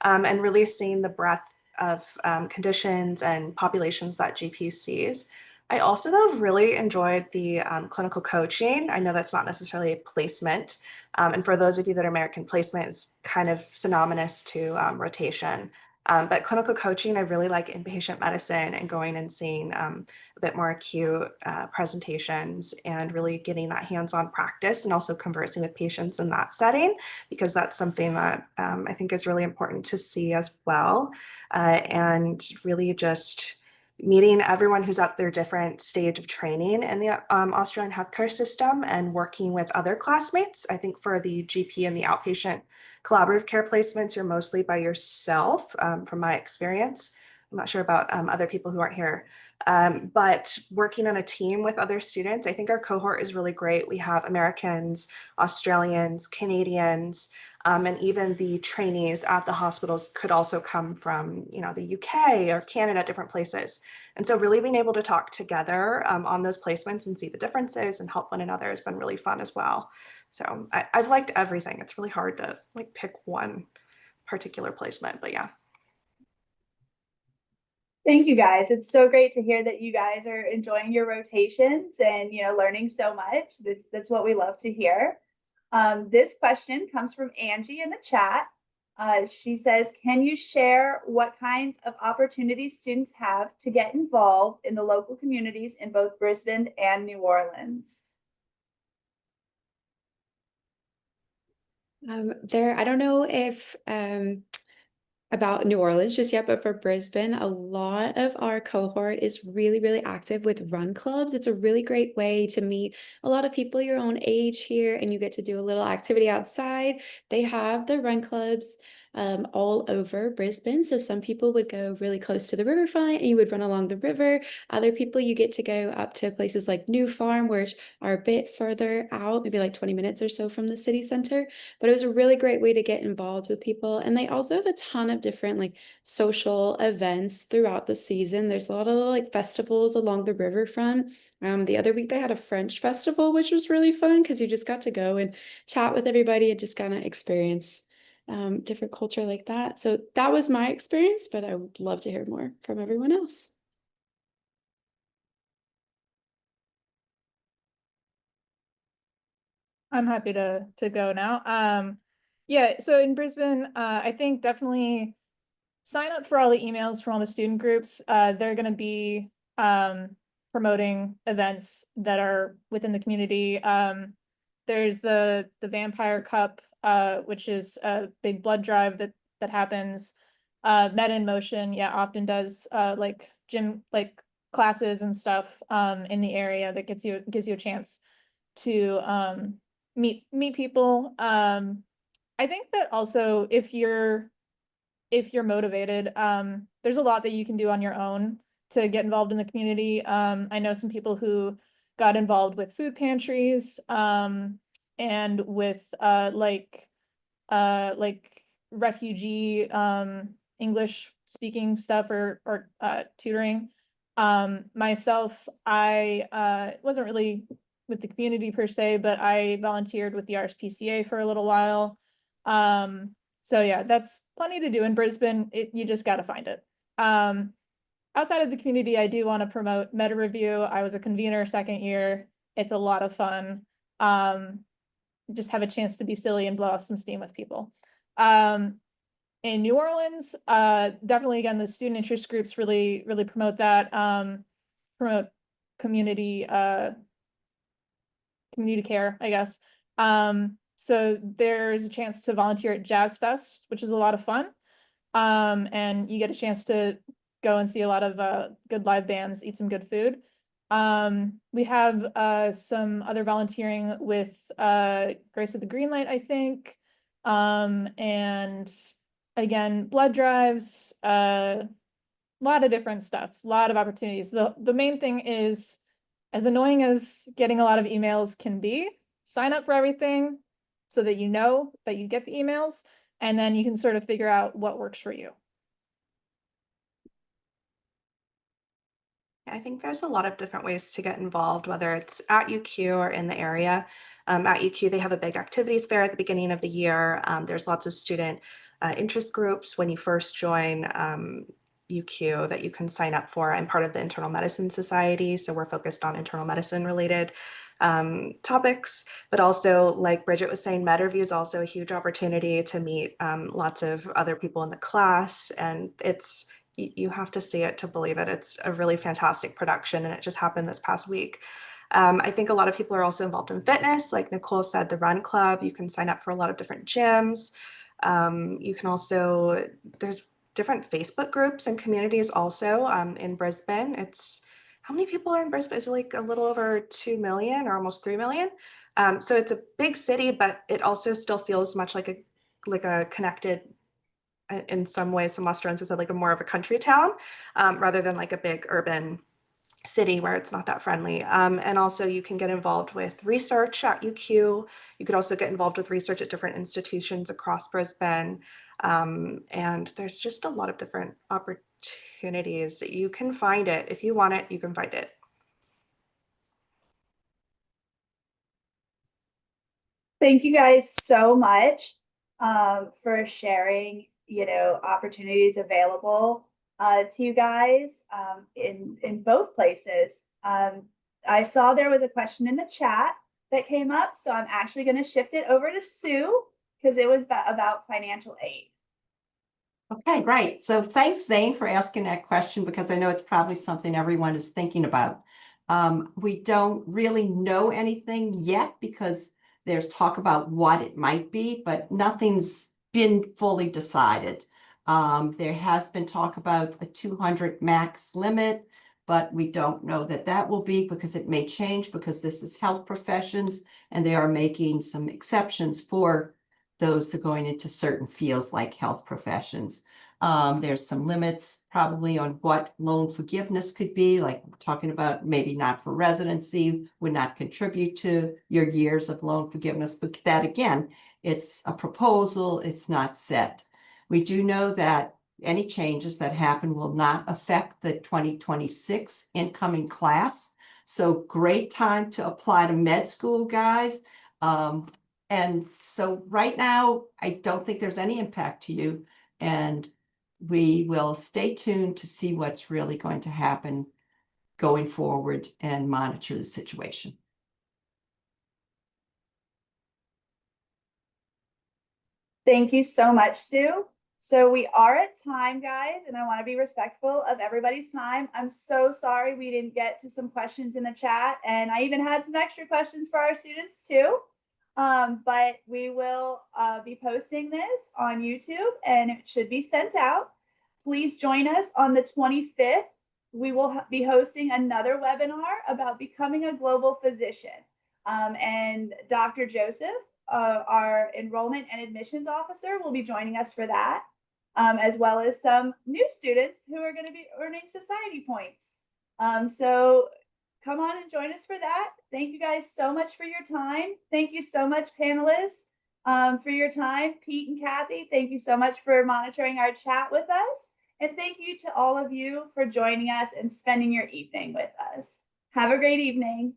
and really seeing the breadth of conditions and populations that GP sees. I also, though, really enjoyed the clinical coaching. I know that's not necessarily a placement. And for those of you that are American, placement is kind of synonymous to rotation. But clinical coaching, I really like inpatient medicine and going and seeing a bit more acute presentations and really getting that hands-on practice and also conversing with patients in that setting, because that's something that I think is really important to see as well. And really just meeting everyone who's at their different stage of training in the Australian healthcare system and working with other classmates. I think for the GP and the outpatient collaborative care placements, you're mostly by yourself, from my experience. I'm not sure about other people who aren't here, but working on a team with other students, I think our cohort is really great. We have Americans, Australians, Canadians, and even the trainees at the hospitals could also come from, the UK or Canada, different places. And so really being able to talk together on those placements and see the differences and help one another has been really fun as well. So I've liked everything. It's really hard to like pick one particular placement, but yeah. Thank you guys. It's so great to hear that you guys are enjoying your rotations and learning so much. That's what we love to hear. This question comes from Angie in the chat. She says, can you share what kinds of opportunities students have to get involved in the local communities in both Brisbane and New Orleans? I don't know if about New Orleans just yet, but for Brisbane, a lot of our cohort is really active with run clubs. It's a really great way to meet a lot of people your own age here, and you get to do a little activity outside. They have the run clubs all over Brisbane. So some people would go really close to the riverfront and you would run along the river. Other people, you get to go up to places like New Farm, which are a bit further out, maybe like 20 minutes or so from the city center. But it was a really great way to get involved with people. And they also have a ton of different like social events throughout the season. There's a lot of like festivals along the riverfront. The other week they had a French festival, which was really fun because you just got to go and chat with everybody and just kind of experience different culture like that. So that was my experience, but I would love to hear more from everyone else. I'm happy to go now. Yeah, so in Brisbane, I think definitely sign up for all the emails from all the student groups. They're going to be promoting events that are within the community. There's the Vampire Cup, which is a big blood drive that happens. Meta in Motion, yeah, often does like gym classes and stuff in the area that gives you a chance to meet people. I think that also if you're motivated, there's a lot that you can do on your own to get involved in the community. I know some people who got involved with food pantries, and with like refugee English speaking stuff or tutoring. Myself, I wasn't really with the community per se, but I volunteered with the RSPCA for a little while. So yeah, that's plenty to do in Brisbane. You just got to find it. Outside of the community, I do want to promote Meta Review. I was a convener second year. It's a lot of fun. just have a chance to be silly and blow off some steam with people. In New Orleans, definitely, again, the student interest groups really promote that, promote community care, I guess. So there's a chance to volunteer at Jazz Fest, which is a lot of fun. And you get a chance to go and see a lot of good live bands, eat some good food. We have some other volunteering with Grace of the Greenlight, I think. And again, blood drives, a lot of different stuff, a lot of opportunities. The main thing is, as annoying as getting a lot of emails can be, sign up for everything so that you know that you get the emails, and then you can sort of figure out what works for you. I think there's a lot of different ways to get involved, whether it's at UQ or in the area. At UQ, they have a big activities fair at the beginning of the year. There's lots of student interest groups when you first join UQ that you can sign up for. I'm part of the Internal Medicine Society, so we're focused on internal medicine related topics, but also, like Bridget was saying, med review is also a huge opportunity to meet lots of other people in the class, and you have to see it to believe it. It's a really fantastic production, and it just happened this past week. I think a lot of people are also involved in fitness. Like Nicole said, the Run Club, you can sign up for a lot of different gyms. You can also, there's different Facebook groups and communities also in Brisbane. How many people are in Brisbane? Is it like a little over 2 million or almost 3 million? So it's a big city, but it also still feels much like a connected, in some ways, some Australians said, like a more of a country town rather than like a big urban city where it's not that friendly. And also you can get involved with research at UQ. You could also get involved with research at different institutions across Brisbane. And there's just a lot of different opportunities. You can find it. If you want it, you can find it. Thank you guys so much for sharing, opportunities available to you guys in both places. I saw there was a question in the chat that came up, so I'm actually going to shift it over to Sue because it was about financial aid. Okay, great. So thanks, Zane, for asking that question, because I know it's probably something everyone is thinking about. We don't really know anything yet because there's talk about what it might be, but nothing's been fully decided. There has been talk about a 200 max limit, but we don't know that will be, because it may change, because this is health professions and they are making some exceptions for those that are going into certain fields like health professions. There's some limits probably on what loan forgiveness could be, like we're talking about maybe not for residency, would not contribute to your years of loan forgiveness, but that again, it's a proposal, it's not set. We do know that any changes that happen will not affect the 2026 incoming class. So great time to apply to med school, guys. And so right now, I don't think there's any impact to you, and we will stay tuned to see what's really going to happen going forward and monitor the situation. Thank you so much, Sue. So we are at time, guys, and I want to be respectful of everybody's time. I'm so sorry we didn't get to some questions in the chat, and I even had some extra questions for our students too. But we will be posting this on YouTube, and it should be sent out. Please join us on the 25th. We will be hosting another webinar about becoming a global physician. And Dr. Joseph, our enrollment and admissions officer, will be joining us for that, as well as some new students who are going to be earning society points. So come on and join us for that. Thank you guys so much for your time. Thank you so much, panelists, for your time. Pete and Kathy, thank you so much for monitoring our chat with us. And thank you to all of you for joining us and spending your evening with us. Have a great evening.